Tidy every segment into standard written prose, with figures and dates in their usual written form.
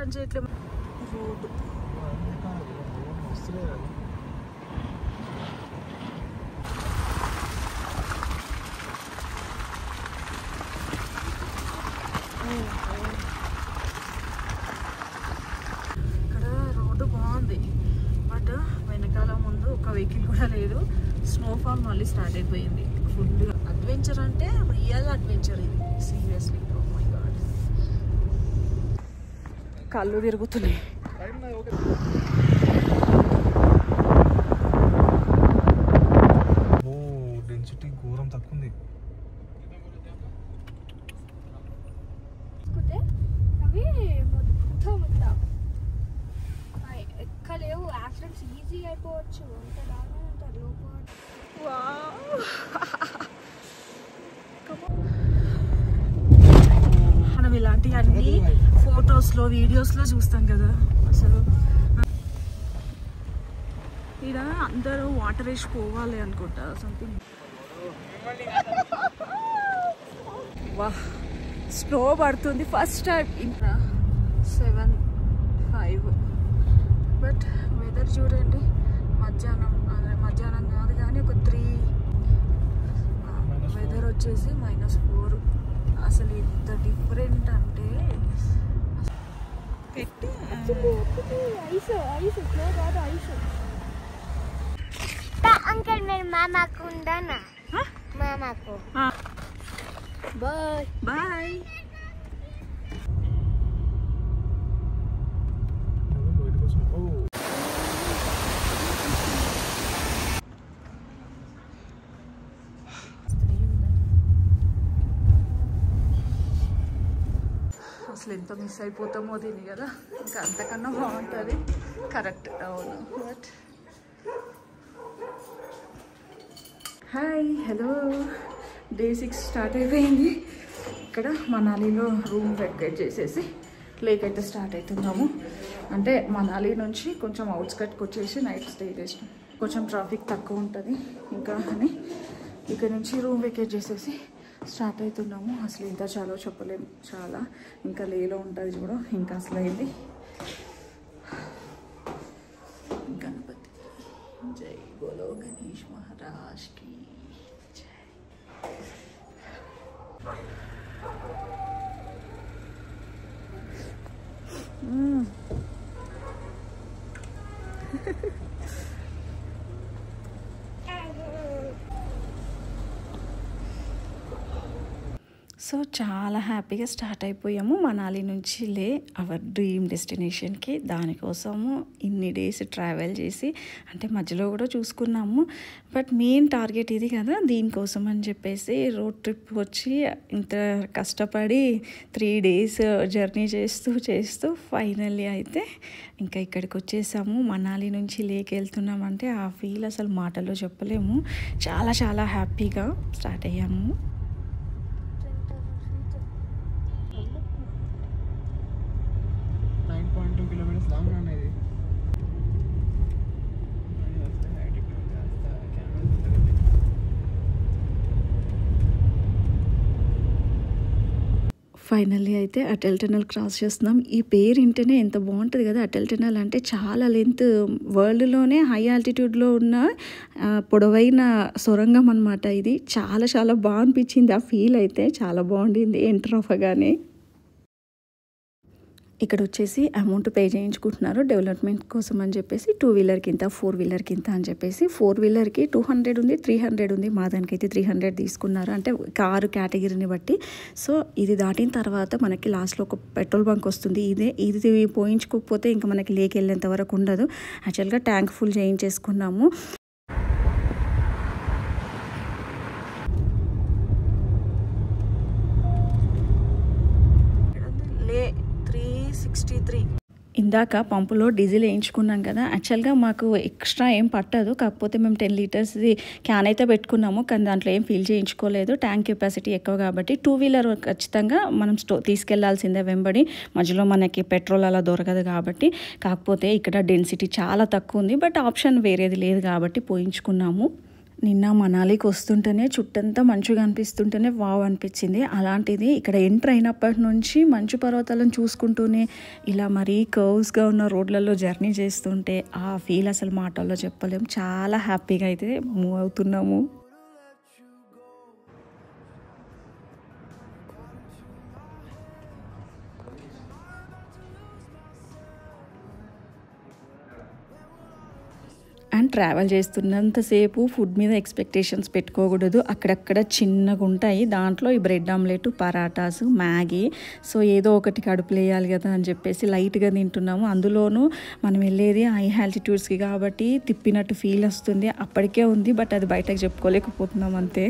పని చేయట్లేదు. రోడ్డు ఇక్కడ రోడ్డు బాగుంది, బట్ వెనకాల ముందు ఒక వెహికల్ కూడా లేదు. స్నోఫాల్ మళ్ళీ స్టార్ట్ అయిపోయింది. ఫుల్ అడ్వెంచర్ అంటే రియల్ అడ్వెంచర్ ఇది, సీరియస్లీ. ఓ మై గాడ్, కళ్ళు తిరుగుతున్నాయి. డెన్సిటీ ఘోరం తక్కువ ఉంది. అవి మొత్తం ఎక్కలేవు, యాక్సిడెంట్స్ ఈజీ అయిపోవచ్చు. అంత బాగా ఉంటుంది. మనం ఇలాంటివన్నీ ఫొటోస్లో వీడియోస్లో చూస్తాం కదా. అసలు ఇక్కడ అందరూ వాటర్ వేసి పోవాలి అనుకుంటా సంథింగ్. వా, స్లో పడుతుంది ఫస్ట్ టైం. ఇంకా 7:05, బట్ వెదర్ చూడండి. మధ్యాహ్నం కాదు కానీ ఒక 3, వెదర్ వచ్చేసి -4. అసలు ఎంత డిఫరెంట్ అంటే పెట్టి అంకల్ మీరు మామాకు ఉందానా? మామాకు బాయ్ బాయ్. అసలు ఎంత మిస్ అయిపోతామో దీన్ని కదా. ఇంకా అంతకన్నా బాగుంటుంది. కరెక్ట్, అవును. But hi, hello. Day 6 start అయిపోయింది. ఇక్కడ మనాలిలో రూమ్ వెకేట్ చేసేసి లేక్ అయితే స్టార్ట్ అవుతున్నాము. అంటే మనాలి నుంచి కొంచెం అవుట్స్కట్కి వచ్చేసి నైట్ స్టే చేసినాం. కొంచెం ట్రాఫిక్ తక్కువ ఉంటుంది ఇంకా అని ఇక్కడ నుంచి రూమ్ వెకేట్ చేసేసి స్టార్ట్ అవుతున్నాము. అసలు ఇంత చాలా చెప్పలేము, చాలా. ఇంకా లేలో ఉంటుంది చూడ. ఇంకా అసలు అయింది. గణపతి జై, బోలో గణేష్ మహారాజ్కి జై. సో చాలా హ్యాపీగా స్టార్ట్ అయిపోయాము మనాలి నుంచి అవర్ డ్రీమ్ డెస్టినేషన్కి. దానికోసము ఇన్ని డేస్ ట్రావెల్ చేసి, అంటే మధ్యలో కూడా చూసుకున్నాము, బట్ మెయిన్ టార్గెట్ ఇది కదా. దీనికోసం అని చెప్పేసి రోడ్ ట్రిప్ వచ్చి ఇంత కష్టపడి 3 days జర్నీ చేస్తూ ఫైనల్లీ అయితే ఇంకా ఇక్కడికి వచ్చేసాము. మనాలి నుంచి లేక్ వెళ్తున్నామంటే ఆ ఫీల్ అసలు మాటల్లో చెప్పలేము. చాలా చాలా హ్యాపీగా స్టార్ట్ అయ్యాము. 9.2 kilometers లాంగ్ అనేది. ఫైనల్లీ అయితే అటల్ టనల్ క్రాస్ చేస్తున్నాం. ఈ పేరు వింటేనే ఎంత బాగుంటుంది కదా. అటల్ టనల్ అంటే చాలా లెంత్, వరల్డ్లోనే హై ఆల్టిట్యూడ్లో ఉన్న పొడవైన సొరంగం అనమాట ఇది. చాలా చాలా బాగా అనిపించింది. ఆ ఫీల్ అయితే చాలా బాగుండింది ఎంటర్ అవ్వగానే. ఇక్కడ వచ్చేసి అమౌంట్ పే చేయించుకుంటున్నారు డెవలప్మెంట్ కోసం అని చెప్పేసి. 2-wheelerకి ఇంత, 4-wheelerకి ఇంత అని చెప్పేసి. 4-wheelerకి 200 ఉంది, 300 ఉంది. మా దానికైతే 300 తీసుకున్నారు, అంటే కారు కేటగిరీని బట్టి. సో ఇది దాటిన తర్వాత మనకి లాస్ట్లో ఒక పెట్రోల్ బంక్ వస్తుంది. ఇది పోయించుకోకపోతే ఇంకా మనకి లేక్ వెళ్ళేంత వరకు ఉండదు. యాక్చువల్గా ట్యాంక్ ఫుల్ చేయించేసుకున్నాము. లే 363. ఇందాక పంపులో డీజిల్ వేయించుకున్నాం కదా. యాక్చువల్గా మాకు ఎక్స్ట్రా ఏం పట్టదు, కాకపోతే మేము 10 లీటర్స్ది క్యాన్ అయితే పెట్టుకున్నాము, కానీ దాంట్లో ఏం ఫిల్ చేయించుకోలేదు. ట్యాంక్ కెపాసిటీ ఎక్కువ కాబట్టి. 2-wheeler ఖచ్చితంగా మనం తీసుకెళ్లాల్సిందే వెంబడి. మధ్యలో మనకి పెట్రోల్ అలా దొరకదు కాబట్టి. కాకపోతే ఇక్కడ డెన్సిటీ చాలా తక్కువ ఉంది, బట్ ఆప్షన్ వేరేది లేదు కాబట్టి పోయించుకున్నాము. నిన్న మనాలికి వస్తుంటేనే చుట్టంతా మంచుగా అనిపిస్తుంటేనే వావ్ అనిపించింది. అలాంటిది ఇక్కడ ఎంటర్ అయినప్పటి నుంచి మంచు పర్వతాలను చూసుకుంటూనే ఇలా మరీ కర్వ్స్గా ఉన్న రోడ్లలో జర్నీ చేస్తుంటే ఆ ఫీల్ అసలు మాటల్లో చెప్పలేము. చాలా హ్యాపీగా అయితే మూవ్ అవుతున్నాము. అండ్ ట్రావెల్ చేస్తున్నంతసేపు ఫుడ్ మీద ఎక్స్పెక్టేషన్స్ పెట్టుకోకూడదు. అక్కడక్కడ చిన్నగా ఉంటాయి, దాంట్లో ఈ bread omelette, parathas, Maggi. So ఏదో ఒకటి కడుపులో వేయాలి కదా అని చెప్పేసి లైట్గా తింటున్నాము. అందులోనూ మనం వెళ్ళేది హై ఆల్టిట్యూడ్స్కి కాబట్టి తిప్పినట్టు ఫీల్ వస్తుంది. అప్పటికే ఉంది, బట్ అది బయటకు చెప్పుకోలేకపోతున్నాం అంతే.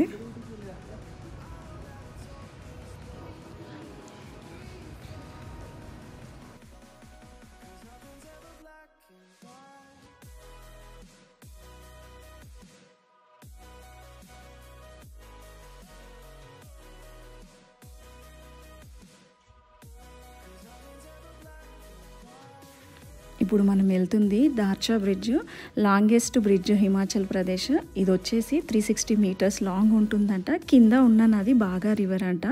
ఇప్పుడు మనం వెళ్తుంది Darcha bridge, longest bridge Himachal Pradesh. ఇది వచ్చేసి 360 మీటర్స్ లాంగ్ ఉంటుందంట. కింద ఉన్న నది బాగా రివర్ అంట.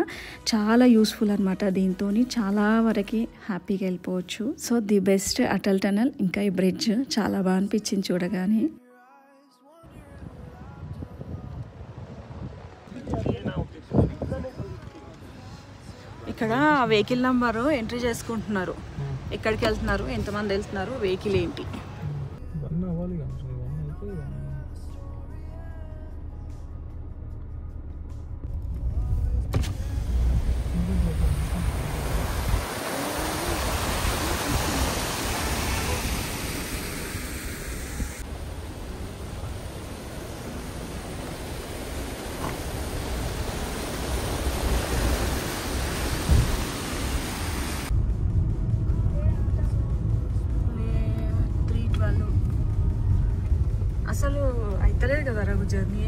చాలా యూస్ఫుల్ అనమాట. దీంతో చాలా వరకు హ్యాపీగా వెళ్ళిపోవచ్చు. So the best Atal tunnel, ఇంకా ఈ బ్రిడ్జ్ చాలా బాగా అనిపించింది చూడగానే. ఇక్కడ వెహికల్ నంబరు ఎంట్రీ చేసుకుంటున్నారు. ఎక్కడికి వెళ్తున్నారు, ఎంతమంది వెళ్తున్నారు, వెహికల్ ఏంటి. అసలు అయితలేదు కదా రఘు జర్నీ.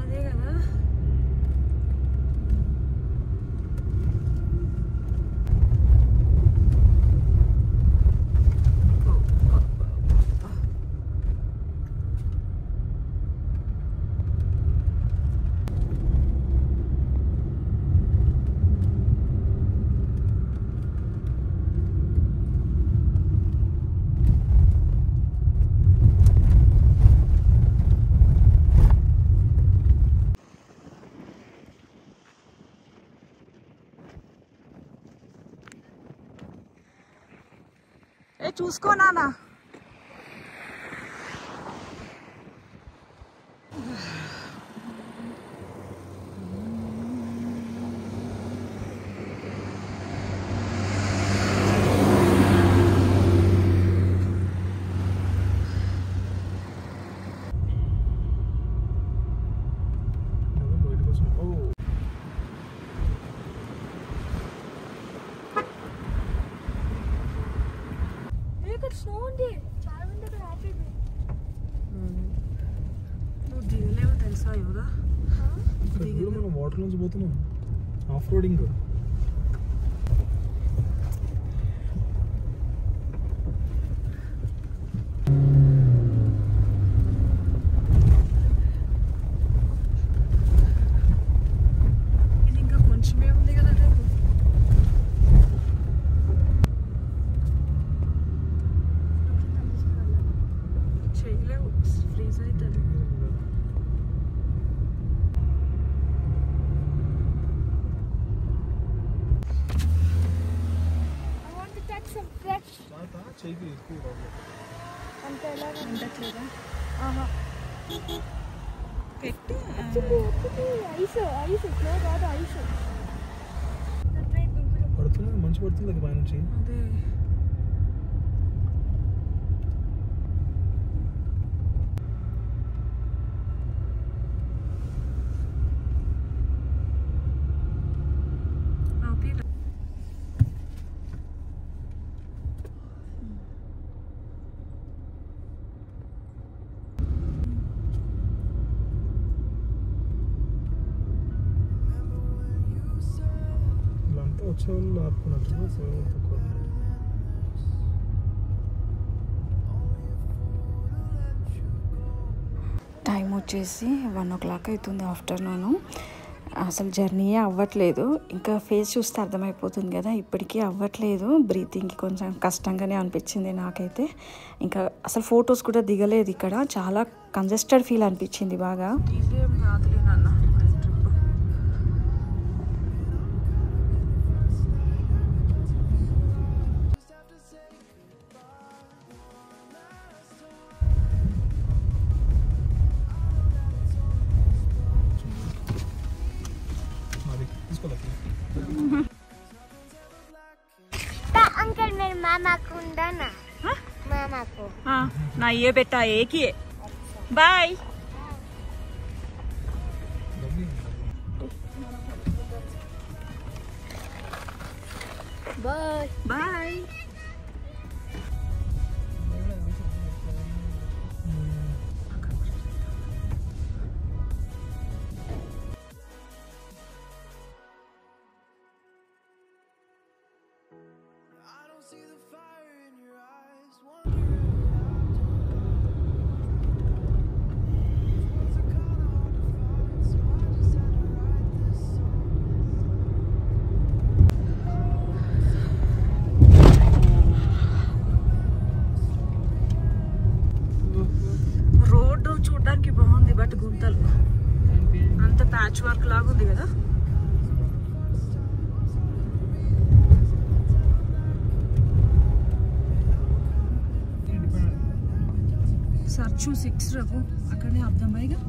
అదే కదా. చూసుకో నాన్న. మనం వాటర్ నుంచి పోతున్నాం ఆఫ్ రోడింగ్. ఇది ఇంకా కొంచెమే ఉంది కదా. చేయలేవు, ఫ్రీజ్ అవుతుంది. అంత ఎలా ఉండట్లేదా? పెట్టు. ఐస్ ఫ్లో కాదు ఐస్ పడుతుంది, మంచి పడుతుంది అది పైనుంచి. అదే ఇలాంతా వచ్చేవాళ్ళు ఆపుకున్నట్టు తక్కువ. టైం వచ్చేసి 1 o'clock అవుతుంది ఆఫ్టర్నూన్. అసలు జర్నీయే అవ్వట్లేదు. ఇంకా ఫేస్ చూస్తే అర్థమైపోతుంది కదా, ఇప్పటికీ అవ్వట్లేదు. బ్రీతింగ్కి కొంచెం కష్టంగానే అనిపించింది నాకైతే. ఇంకా అసలు ఫొటోస్ కూడా దిగలేదు ఇక్కడ. చాలా కంజెస్టెడ్ ఫీల్ అనిపించింది బాగా. अंकल मेरे मामा को ना मामा को ना ये बेटा एक ही है. Bye bye bye. రోడ్డు చూడడానికి బాగుంది, బట్ గుంతలు అంత ప్యాచ్ వర్క్ లాగా ఉంది కదా. సర్చు 6 రఘు అక్కడనే అర్థం పైగా.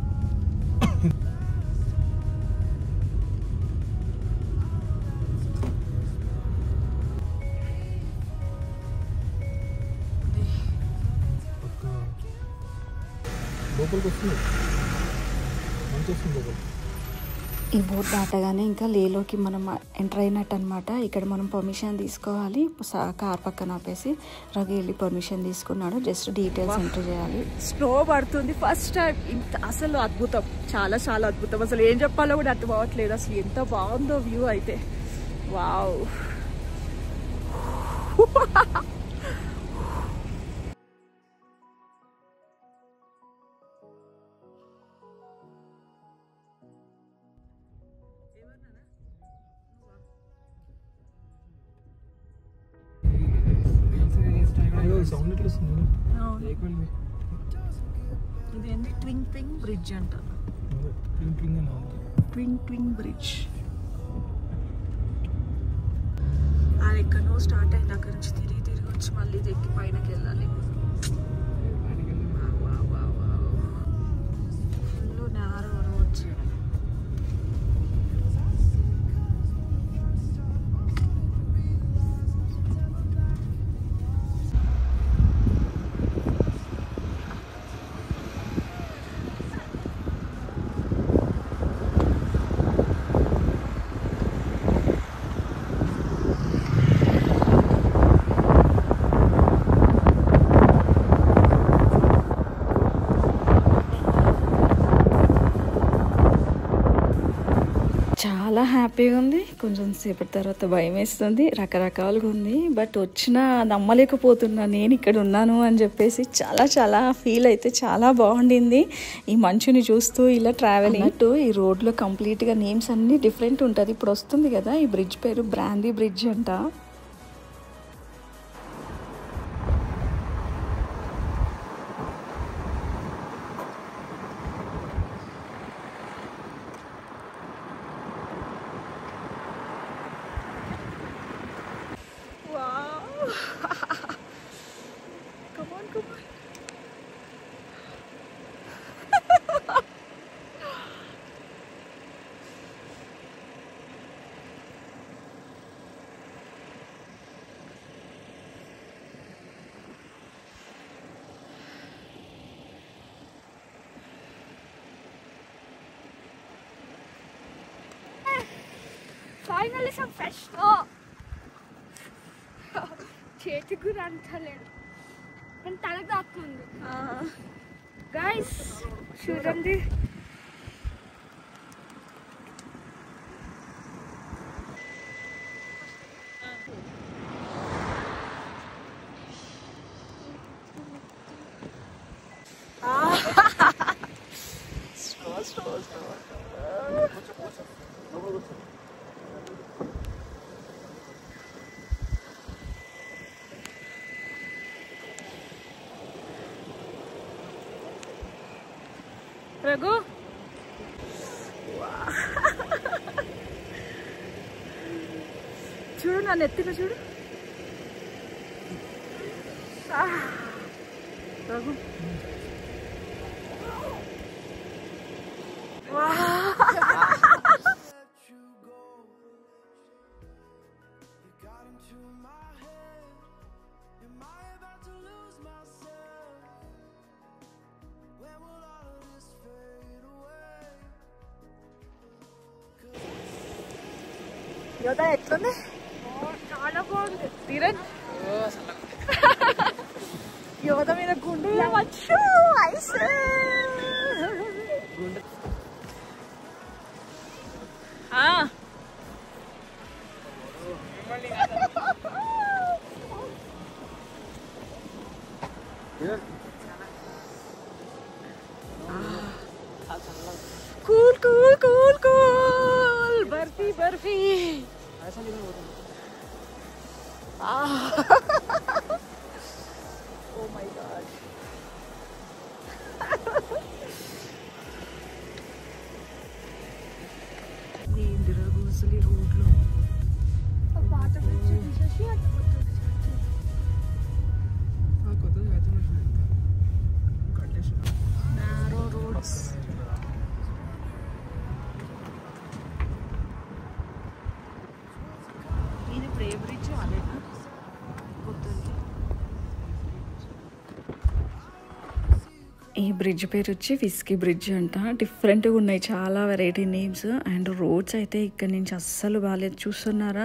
లోపలికి వస్తుంది, మంచి వస్తుంది లోపల. ఈ బోట్ దాటగానే ఇంకా లేలోకి మనం ఎంటర్ అయినట్టు అనమాట. ఇక్కడ మనం పర్మిషన్ తీసుకోవాలి. కార్ పక్కన ఆపేసి రఘు వెళ్ళి పర్మిషన్ తీసుకున్నాడు. జస్ట్ డీటెయిల్స్ ఎంటర్ చేయాలి. స్నో పడుతుంది ఫస్ట్ టైం. ఇంత అసలు అద్భుతం, చాలా చాలా అద్భుతం. అసలు ఏం చెప్పాలో కూడా అర్థం అవ్వట్లేదు. అసలు ఎంత బాగుందో వ్యూ అయితే. వావ్. సౌండ్ ఎట్లా వస్తుంది? ఇదేంటి ట్వింగ్ ట్వింగ్ బ్రిడ్జ్ అంట. ట్వింగ్ ట్వింగ్ బ్రిడ్జ్. అది ఎక్కడో స్టార్ట్ అయింది, అక్కడ నుంచి తిరిగి తిరిగి వచ్చి మళ్ళీ ఎక్కి పైనకి వెళ్ళాలి. Full narrow roads. చాలా హ్యాపీగా ఉంది. కొంచెం సేపటి తర్వాత భయం వేస్తుంది, రకరకాలుగా ఉంది. బట్ వచ్చినా నమ్మలేకపోతున్నా నేను ఇక్కడ ఉన్నాను అని చెప్పేసి. చాలా చాలా ఫీల్ అయితే చాలా బాగుండింది ఈ మంచుని చూస్తూ ఇలా ట్రావెలింగ్. అన్నట్టు ఈ రోడ్లో కంప్లీట్గా నేమ్స్ అన్నీ డిఫరెంట్ ఉంటుంది. ఇప్పుడు వస్తుంది కదా ఈ బ్రిడ్జ్ పేరు బ్రాందీ బ్రిడ్జ్ అంట. Finally some fresh snow. చేతికి కూడా అంటలేదు కానీ తలకు తాకుతుంది. గైస్ చూడండి రఘు చూడు నన్ను ఎత్తిన చూడు రఘు యోధ ఎట్లుంది? చాలా బాగుంది. ధీరజ్ యోధ మీద గుండు వచ్చు ice cool cool cool cool barfi barfi oh my god ఏంటి రఘు అసలు ఈ రోడ్లో పాత బ్రిడ్జ్ తీసేసి అటు కొత్తది కట్టేసి నారో రోడ్స్ ఇది ఇప్పుడు ఏ బ్రిడ్జ్ అదేనా కొత్తది ఈ బ్రిడ్జ్ పేరు వచ్చి విస్కీ బ్రిడ్జ్ అంట. డిఫరెంట్గా ఉన్నాయి, చాలా వెరైటీ నేమ్స్. అండ్ రోడ్స్ అయితే ఇక్కడ నుంచి అస్సలు బాగాలేదు. చూస్తున్నారా,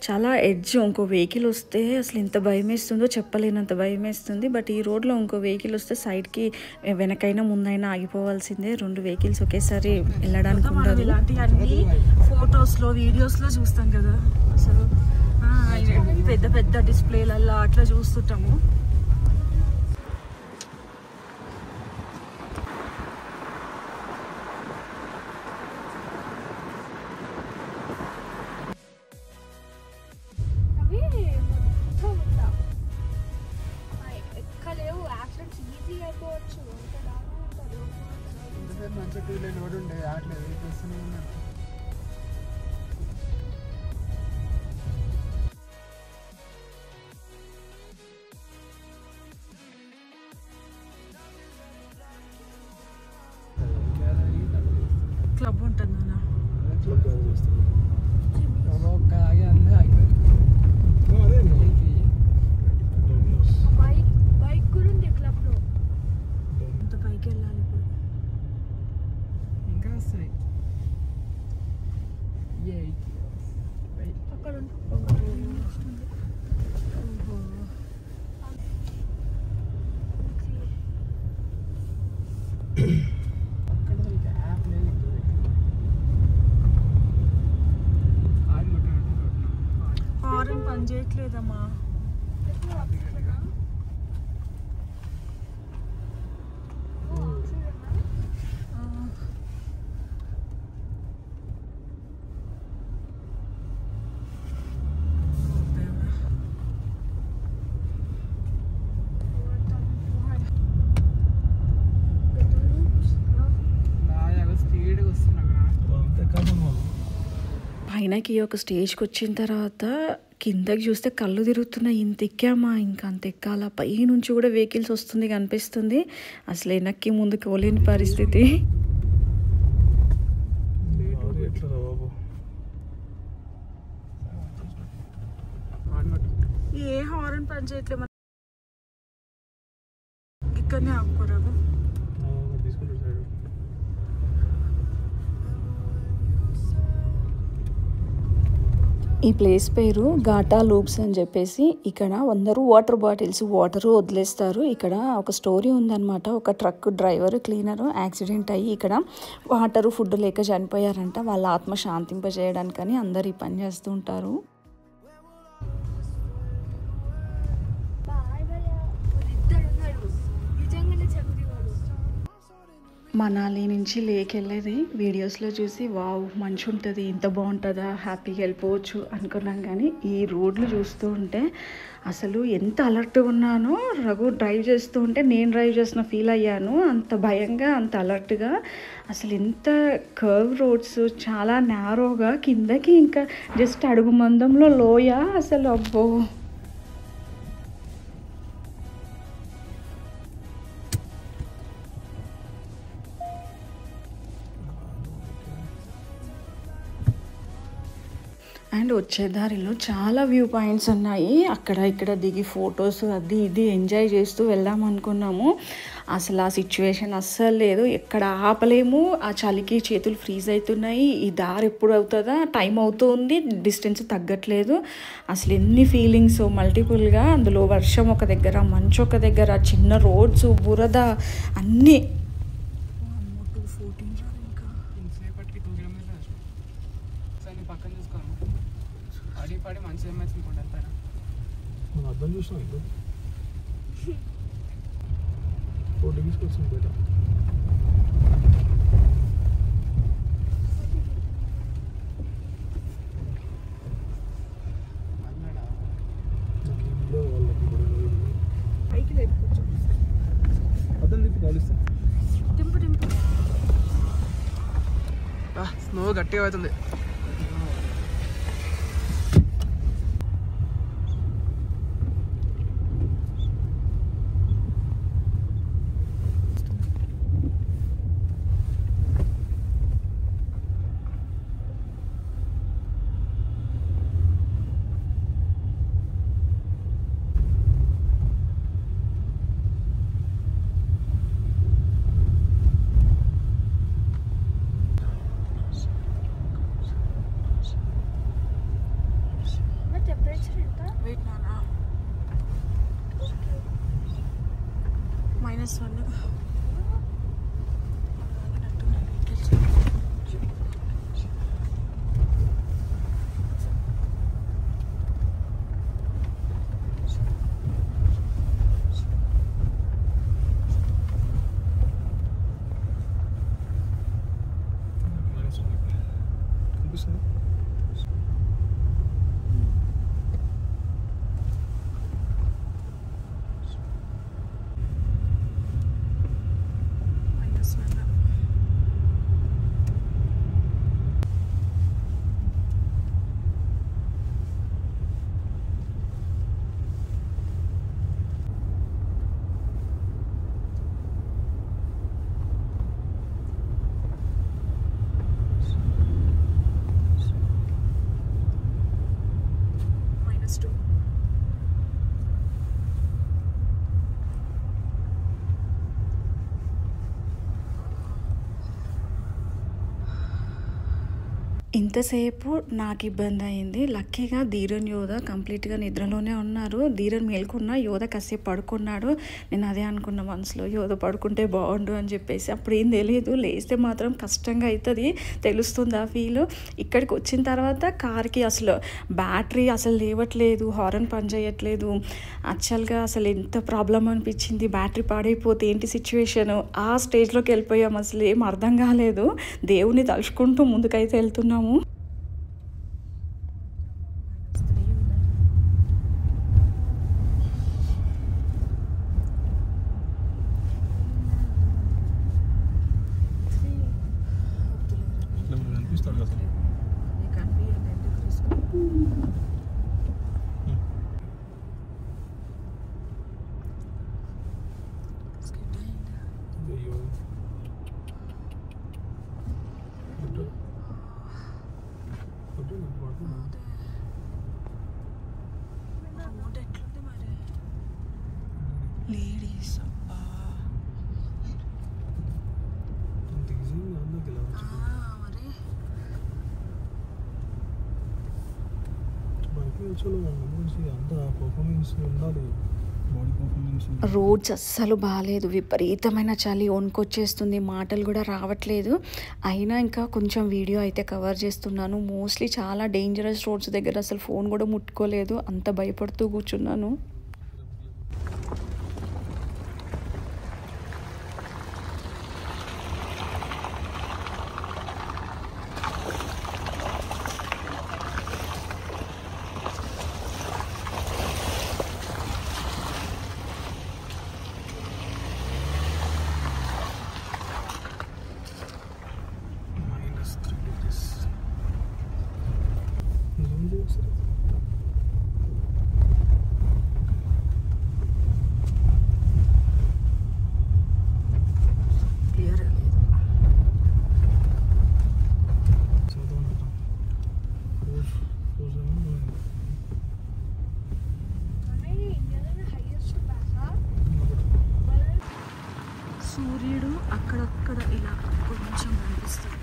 చాలా ఎడ్జ్. ఇంకో వెహికల్ వస్తే అసలు ఎంత భయం వేస్తుందో చెప్పలేనంత భయం వేస్తుంది. బట్ ఈ రోడ్లో ఇంకో వెహికల్ వస్తే సైడ్కి వెనకైనా ముందైనా ఆగిపోవాల్సిందే. 2 వెహికల్స్ ఒకేసారి వెళ్ళడానికి ఉండదు. ఇలాంటివన్నీ ఫొటోస్లో వీడియోస్లో చూస్తాం కదా, అసలు పెద్ద పెద్ద డిస్ప్లేలల్లో అట్లా చూస్తుంటాము. ఎక్కలేవు యాక్సిడెంట్స్ ఈజీ అయిపోవచ్చు. మంచిగా 2 లేన్ రోడ్ ఉండే ఆటలేదు వస్తూనే ఉన్నారు. క్లబ్ ఉంటుంది అన్న. బైక్ కూడా ఉంది క్లబ్ లో. అంత పైకి వెళ్ళాలి ఇప్పుడు. ఇంకా వస్తాయి అక్కడ హారన్ పని చేయట్లేదమ్మా. పైనకి ఒక స్టేజ్కి వచ్చిన తర్వాత కిందకి చూస్తే కళ్ళు తిరుగుతున్నాయి. ఇంత ఎక్కామా, ఇంకా అంత ఎక్కాల. పై నుంచి కూడా వెహికల్స్ వస్తుంది కనిపిస్తుంది. అసలు వెనక్కి ముందుకు పోలేని పరిస్థితి. ఏ హారన్ పని చేయట్లేదు. ఇక్కడనే ఆపుకోరాదు. ఈ ప్లేస్ పేరు ఘాటా లూప్స్ అని చెప్పేసి ఇక్కడ అందరూ వాటర్ బాటిల్స్ వాటర్ వదిలేస్తారు. ఇక్కడ ఒక స్టోరీ ఉందన్నమాట. ఒక ట్రక్ డ్రైవర్ క్లీనర్ యాక్సిడెంట్ అయ్యి ఇక్కడ వాటర్ ఫుడ్ లేక చనిపోయారంట. వాళ్ళ ఆత్మ శాంతింపజేయడానికని అందరు ఈ పని చేస్తూ ఉంటారు. మనాలి నుంచి లేక్ వెళ్ళేది వీడియోస్లో చూసి వావ్ మంచి ఉంటుంది, ఇంత బాగుంటుందా, హ్యాపీగా వెళ్ళిపోవచ్చు అనుకున్నాం. కానీ ఈ రోడ్లు చూస్తూ ఉంటే అసలు ఎంత అలర్ట్గా ఉన్నానో, రఘు డ్రైవ్ చేస్తూ ఉంటే నేను డ్రైవ్ చేసిన ఫీల్ అయ్యాను. అంత భయంగా, అంత అలర్ట్గా, అసలు ఎంత కర్వ్ రోడ్స్, చాలా నేరోగా, కిందకి ఇంకా జస్ట్ అడుగు మందంలో లోయ. అసలు అబ్బో అండ్ వచ్చే దారిలో చాలా వ్యూ పాయింట్స్ ఉన్నాయి. అక్కడ ఇక్కడ దిగి ఫొటోస్ అది ఇది ఎంజాయ్ చేస్తూ వెళ్దాం అనుకున్నాము. అసలు ఆ సిచ్యువేషన్ అస్సలు లేదు, ఎక్కడ ఆపలేము. ఆ చలికి చేతులు ఫ్రీజ్ అవుతున్నాయి. ఈ దారి ఎప్పుడు అవుతుందా, టైం అవుతుంది, డిస్టెన్స్ తగ్గట్లేదు. అసలు ఎన్ని ఫీలింగ్స్ మల్టిపుల్గా. అందులో వర్షం ఒక దగ్గర, మంచు ఒక దగ్గర, చిన్న రోడ్స్, బురద అన్నీ. అర్థం చూసినా 4 degrees వచ్చింది బయట. అర్థం తిప్పి కాలుస్తా. స్నో గట్టిగా అవుతుంది. -1 ఇంతసేపు నాకు ఇబ్బంది అయింది. లక్కీగా ధీరన్ యోధ కంప్లీట్గా నిద్రలోనే ఉన్నారు. ధీరన్ మేల్కున్న, యోధ కాసేపు పడుకున్నాడు. నేను అదే అనుకున్న మనసులో, యోధ పడుకుంటే బాగుండు అని చెప్పేసి. అప్పుడు ఏం తెలియదు, లేస్తే మాత్రం కష్టంగా అవుతుంది, తెలుస్తుంది ఆ ఫీల్. ఇక్కడికి వచ్చిన తర్వాత కార్కి అసలు బ్యాటరీ అసలు లేవట్లేదు, హారన్ పనిచేయట్లేదు. యాక్చువల్గా అసలు ఎంత ప్రాబ్లం అనిపించింది, బ్యాటరీ పాడైపోతే ఏంటి సిచ్యువేషన్. ఆ స్టేజ్లోకి వెళ్ళిపోయాం. అసలు ఏం అర్థం కాలేదు. దేవుని తలుచుకుంటూ ముందుకైతే వెళ్తున్నాము. లేడీస్ మరి అంత పర్ఫార్మెన్స్ ఉండాలి, బాడీ పర్ఫార్మెన్స్. రోడ్స్ అస్సలు బాగాలేదు, విపరీతమైన చలి, వణుకొచ్చేస్తుంది, మాటలు కూడా రావట్లేదు. అయినా ఇంకా కొంచెం వీడియో అయితే కవర్ చేస్తున్నాను. మోస్ట్లీ చాలా డేంజరస్ రోడ్స్ దగ్గర అసలు ఫోన్ కూడా ముట్టుకోలేదు, అంత భయపడుతూ కూర్చున్నాను. సూర్యుడు అక్కడక్కడ ఇలా కొంచెం కనిపిస్తుంది.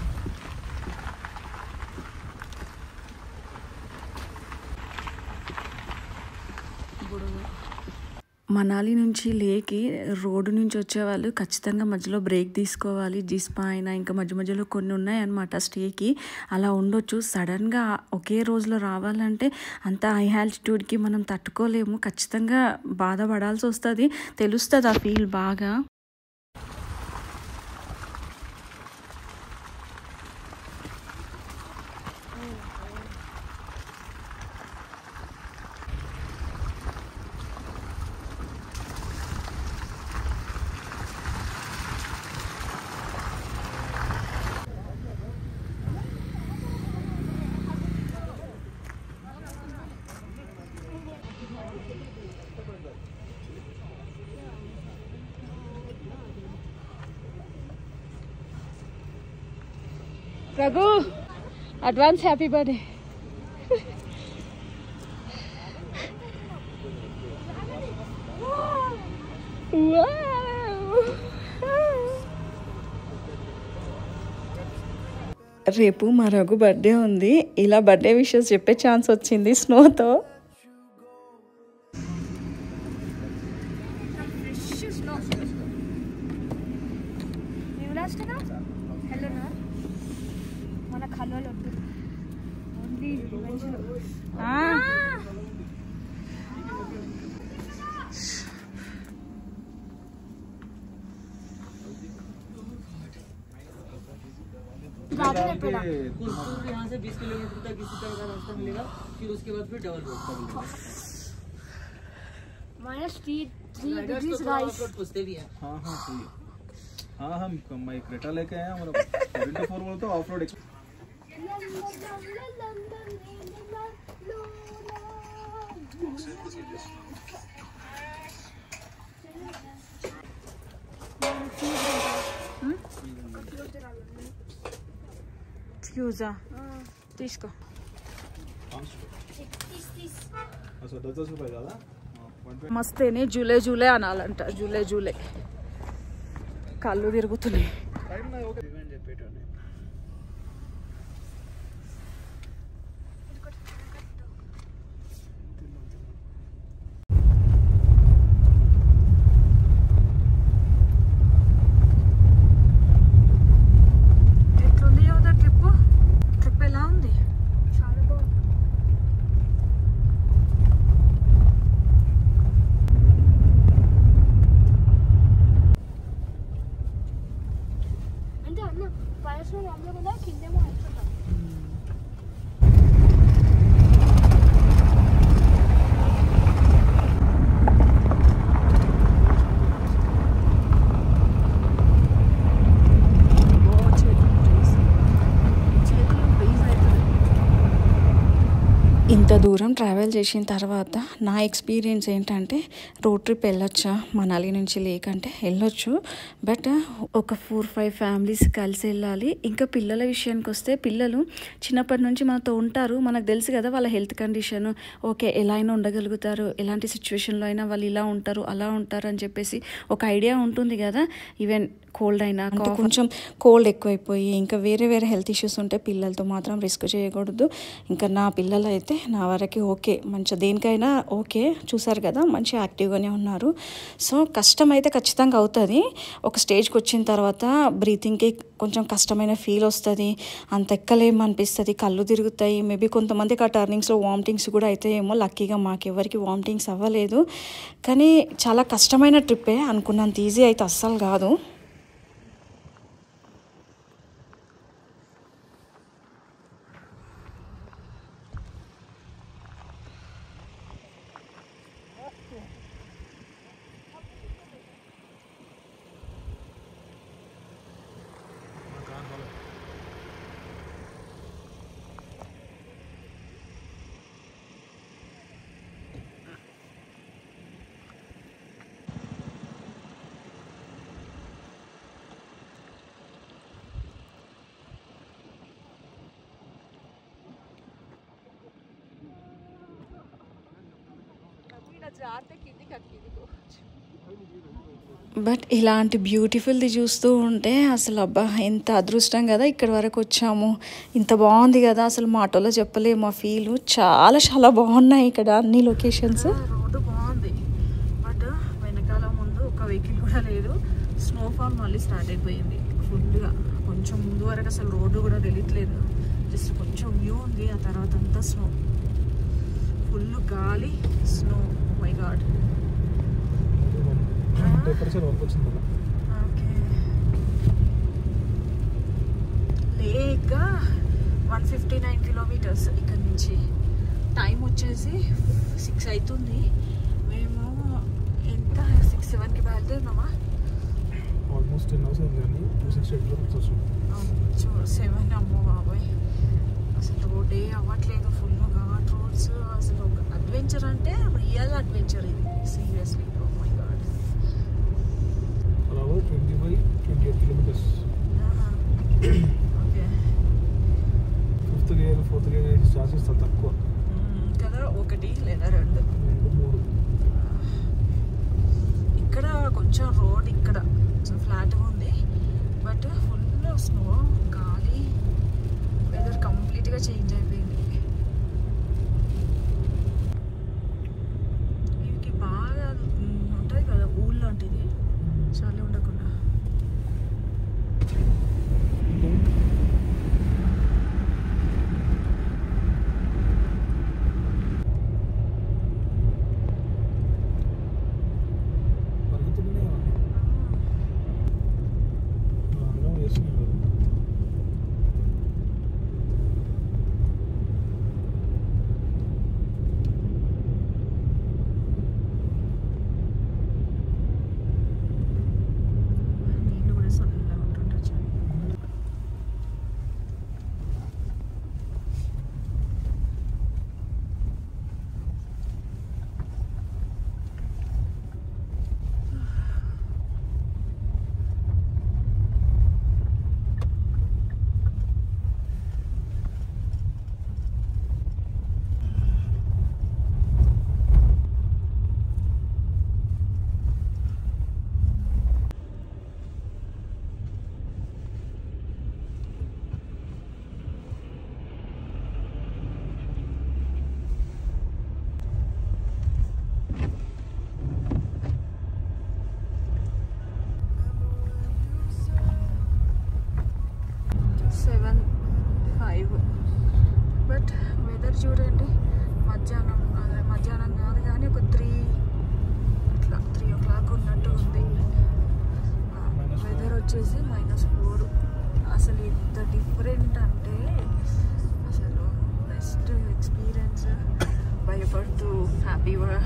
మనాలి నుంచి లేకి రోడ్డు నుంచి వచ్చేవాళ్ళు ఖచ్చితంగా మధ్యలో బ్రేక్ తీసుకోవాలి. జిస్పా అయినా ఇంకా మధ్య మధ్యలో కొన్ని ఉన్నాయన్నమాట స్టేకి, అలా ఉండొచ్చు. సడన్గా ఒకే రోజులో రావాలంటే అంత హై ఆల్టిట్యూడ్కి మనం తట్టుకోలేము, ఖచ్చితంగా బాధపడాల్సి వస్తుంది, తెలుస్తుంది ఆ ఫీల్ బాగా. Raghu, advance happy birthday. రేపు మా రఘు బర్త్డే ఉంది, ఇలా బర్త్డే విషెస్ చెప్పే ఛాన్స్ వచ్చింది స్నోతో. यहाँ से 20 किलोमीटर तक इसी तरह का रास्ता मिलेगा, फिर उसके बाद फिर डबल रोड का मिलेगा। पूछते भी हैं। हाँ हाँ सही है। हाँ हम मैं क्रेटा लेके आया, मतलब 4x4 बोलते ऑफ रोड। ఫ్యూజా తీసుకో. మస్తేనే జూలై జూలై అనాలంట, జూలై జూలై. కాళ్ళు తిరుగుతున్నాయి. ఇంత దూరం ట్రావెల్ చేసిన తర్వాత నా ఎక్స్పీరియన్స్ ఏంటంటే, రోడ్ ట్రిప్ వెళ్ళొచ్చా మనాలి నుంచి లేకంటే వెళ్ళొచ్చు, బట్ ఒక 4-5 ఫ్యామిలీస్ కలిసి వెళ్ళాలి. ఇంకా పిల్లల విషయానికి వస్తే, పిల్లలు చిన్నప్పటి నుంచి మనతో ఉంటారు, మనకు తెలుసు కదా వాళ్ళ హెల్త్ కండిషన్, ఓకే ఎలా అయినా ఉండగలుగుతారు, ఎలాంటి సిచ్యువేషన్లో అయినా వాళ్ళు ఇలా ఉంటారు అలా ఉంటారు అని చెప్పేసి ఒక ఐడియా ఉంటుంది కదా. ఈవెన్ కోల్డ్ అయినా అంటే కొంచెం కోల్డ్ ఎక్కువైపోయి ఇంకా వేరే వేరే హెల్త్ ఇష్యూస్ ఉంటే పిల్లలతో మాత్రం రిస్క్ చేయకూడదు. ఇంకా నా పిల్లలు అయితే నా వరకు ఓకే, మంచిగా దేనికైనా ఓకే. చూసారు కదా మంచి యాక్టివ్గానే ఉన్నారు. సో కష్టం అయితే ఖచ్చితంగా అవుతుంది. ఒక స్టేజ్కి వచ్చిన తర్వాత బ్రీతింగ్కి కొంచెం కష్టమైన ఫీల్ వస్తుంది, అంత ఎక్కలేమో అనిపిస్తుంది, కళ్ళు తిరుగుతాయి. మేబీ కొంతమందికి ఆ టర్నింగ్స్లో వామిటింగ్స్ కూడా అవుతాయేమో. లక్కీగా మాకెవరికి వామిటింగ్స్ అవ్వలేదు. కానీ చాలా కష్టమైన ట్రిప్పే, అనుకున్నంత ఈజీ అయితే అస్సలు కాదు. బట్ ఇలాంటి బ్యూటిఫుల్ది చూస్తూ ఉంటే అసలు అబ్బా ఎంత అదృష్టం కదా ఇక్కడి వరకు వచ్చాము. ఇంత బాగుంది కదా, అసలు మా ఆటోలో చెప్పలేము ఆ ఫీలు. చాలా చాలా బాగున్నాయి ఇక్కడ అన్ని లొకేషన్స్. రోడ్డు బాగుంది, బట్ వెనకాల ముందు ఒక వెహికల్ కూడా లేదు. స్నోఫాల్ మళ్ళీ స్టార్ట్ అయిపోయింది ఫుల్గా. కొంచెం ముందు వరకు అసలు రోడ్డు కూడా తెలియట్లేదు, జస్ట్ కొంచెం వ్యూ ఉంది. ఆ తర్వాత అంతా స్నో, ఫుల్ గాలి, స్నో. My God. ఓకే, లేక 159 కిలోమీటర్స్ ఇక్కడ నుంచి. టైం వచ్చేసి 6 అవుతుంది. మేము ఎంత 6-7కి బయలుదేరినామా? ఆల్మోస్ట్ 10 అవర్స్ అయింది కానీ 268 కిలోమీటర్స్ వచ్చింది. 7. అమ్మో బాబోయ్, అసలు రోడ్డే అవ్వట్లేదు. Full ghat roads. అసలు ఒక అడ్వెంచర్ అంటే రియల్ అడ్వెంచర్ ఇది, seriously. Oh my god. 25-28 kilometres. Okay, 5th gear 4th gear start చేస్తాను తక్కువ కదా, 1 లేదా 2. 2-3. ఇక్కడ కొంచెం రోడ్ ఇక్కడ ఫ్లాట్గా ఉంది, బట్ ఫుల్ స్నో, గాలి, వెదర్ కంప్లీట్గా చేంజ్ అయిపోయింది. వీరికి బాగా ఉంటుంది కదా ఊళ్ళో లాంటిది, చలి ఉండకుండా. నీళ్ళు కూడా చల్లగా ఉంటుండొచ్చు. 7:05. బట్ వెదర్ చూడండి, మధ్యాహ్నం కాదు కానీ ఒక 3 అట్లా 3 o'clock ఉన్నట్టు ఉంది. వెదర్ వచ్చేసి -4. అసలు ఎంత డిఫరెంట్ అంటే అసలు బెస్ట్ ఎక్స్పీరియన్స్. భయపడుతూ హ్యాపీగా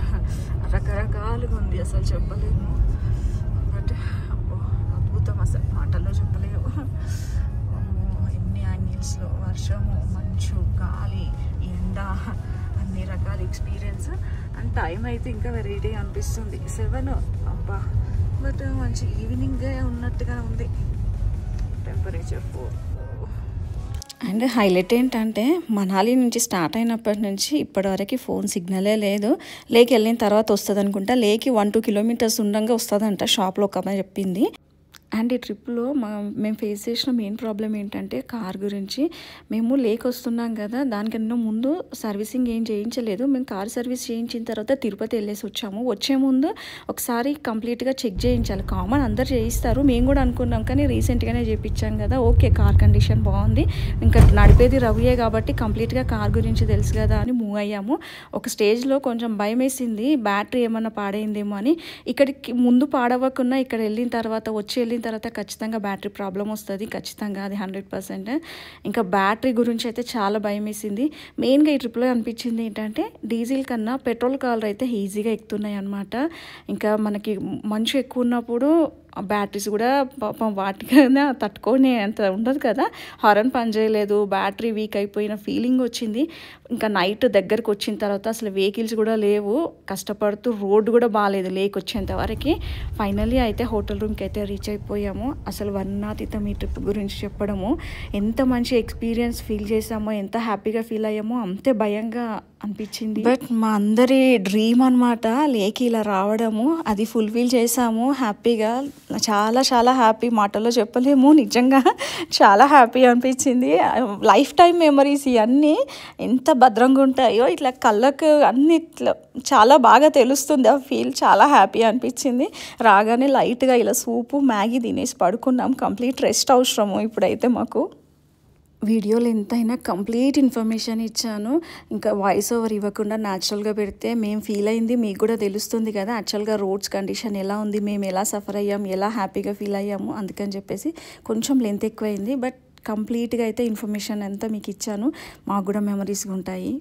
రకరకాలుగా ఉంది, అసలు చెప్పలేము. బట్ అద్భుతం, అసలు మాటల్లో చెప్పలేము. ఎన్ని యాంగిల్స్లో వర్షము, మంచు, గాలి, ఎండ, అన్ని రకాల ఎక్స్పీరియన్స్. అండ్ టైం అయితే ఇంకా వెరైటీ అనిపిస్తుంది. 7 అబ్బా, బట్ మంచి ఈవినింగ్ ఉన్నట్టుగా ఉంది. టెంపరేచర్ 4. అండ్ హైలైట్ ఏంటంటే మనాలి నుంచి స్టార్ట్ అయినప్పటి నుంచి ఇప్పటివరకు ఫోన్ సిగ్నలే లేదు. లేక్ వెళ్ళిన తర్వాత వస్తుంది అనుకుంటా. లేకి 1-2 కిలోమీటర్స్ ఉండగా వస్తుందంట, షాప్లో ఒక అమ్మాయి చెప్పింది. అండ్ ఈ ట్రిప్లో మేము ఫేస్ చేసిన మెయిన్ ప్రాబ్లం ఏంటంటే కార్ గురించి. మేము లేక్ వస్తున్నాం కదా, దానికన్నా ముందు సర్వీసింగ్ ఏం చేయించలేదు. మేము కార్ సర్వీస్ చేయించిన తర్వాత తిరుపతి వెళ్ళేసి వచ్చాము. వచ్చే ముందు ఒకసారి కంప్లీట్గా చెక్ చేయించాలి. కామన్ అందరు చేయిస్తారు, మేము కూడా అనుకున్నాం, కానీ రీసెంట్గానే చేయించాం కదా, ఓకే కార్ కండిషన్ బాగుంది, ఇంకా నడిపేది రవియే కాబట్టి కంప్లీట్గా కార్ గురించి తెలుసు కదా అని మూవ్ అయ్యాము. ఒక స్టేజ్లో కొంచెం భయం వేసింది, బ్యాటరీ ఏమన్నా పాడైందేమో అని. ఇక్కడికి ముందు పాడవకున్నా ఇక్కడ వెళ్ళిన తర్వాత ఖచ్చితంగా బ్యాటరీ ప్రాబ్లం వస్తుంది, ఖచ్చితంగా అది 100%. ఇంకా బ్యాటరీ గురించి అయితే చాలా భయం వేసింది. మెయిన్గా ఈ ట్రిప్లో అనిపించింది ఏంటంటే డీజిల్ కన్నా పెట్రోల్ కార్లు అయితే ఈజీగా ఎక్కుతున్నాయి అన్నమాట. ఇంకా మనకి మంచు ఎక్కువ ఉన్నప్పుడు బ్యాటరీస్ కూడా పాపం వాటికైనా తట్టుకొని అంత ఉండదు కదా, హారన్ పని చేయలేదు, బ్యాటరీ వీక్ అయిపోయిన ఫీలింగ్ వచ్చింది. ఇంకా నైట్ దగ్గరకు వచ్చిన తర్వాత అసలు వెహికల్స్ కూడా లేవు, కష్టపడుతూ రోడ్డు కూడా బాగాలేదు లేక్ వచ్చేంత వరకు. ఫైనల్లీ అయితే హోటల్ రూమ్కి అయితే రీచ్ అయిపోయాము. అసలు వర్ణాతీతం ఈ ట్రిప్ గురించి చెప్పడము. ఎంత మంచి ఎక్స్పీరియన్స్ ఫీల్ చేసామో, ఎంత హ్యాపీగా ఫీల్ అయ్యామో అంతే భయంగా అనిపించింది. బట్ మా అందరి డ్రీమ్ అనమాట లేక్ ఇలా రావడము, అది ఫుల్ఫిల్ చేసాము హ్యాపీగా. చాలా చాలా హ్యాపీ, మాటల్లో చెప్పలేము, నిజంగా చాలా హ్యాపీ అనిపించింది. లైఫ్ టైం మెమరీస్ ఇవన్నీ ఎంత భద్రంగా ఉంటాయో ఇట్లా కళ్ళకు అన్ని ఇట్లా చాలా బాగా తెలుస్తుంది ఆ ఫీల్. చాలా హ్యాపీ అనిపించింది. రాగానే లైట్గా ఇలా సూపు మ్యాగీ తినేసి పడుకున్నాం. కంప్లీట్ రెస్ట్ అవసరము ఇప్పుడైతే మాకు. వీడియోలో ఎంతైనా కంప్లీట్ ఇన్ఫర్మేషన్ ఇచ్చాను, ఇంకా వాయిస్ ఓవర్ ఇవ్వకుండా న్యాచురల్గా పెడితే మేము ఫీల్ అయింది మీకు కూడా తెలుస్తుంది కదా, యాక్చువల్గా రోడ్స్ కండిషన్ ఎలా ఉంది, మేము ఎలా సఫర్ అయ్యాము, ఎలా హ్యాపీగా ఫీల్ అయ్యాము. అందుకని చెప్పేసి కొంచెం లెంత్ ఎక్కువైంది, బట్ కంప్లీట్గా అయితే ఇన్ఫర్మేషన్ అంతా మీకు ఇచ్చాను. మాకు కూడా మెమరీస్గా ఉంటాయి.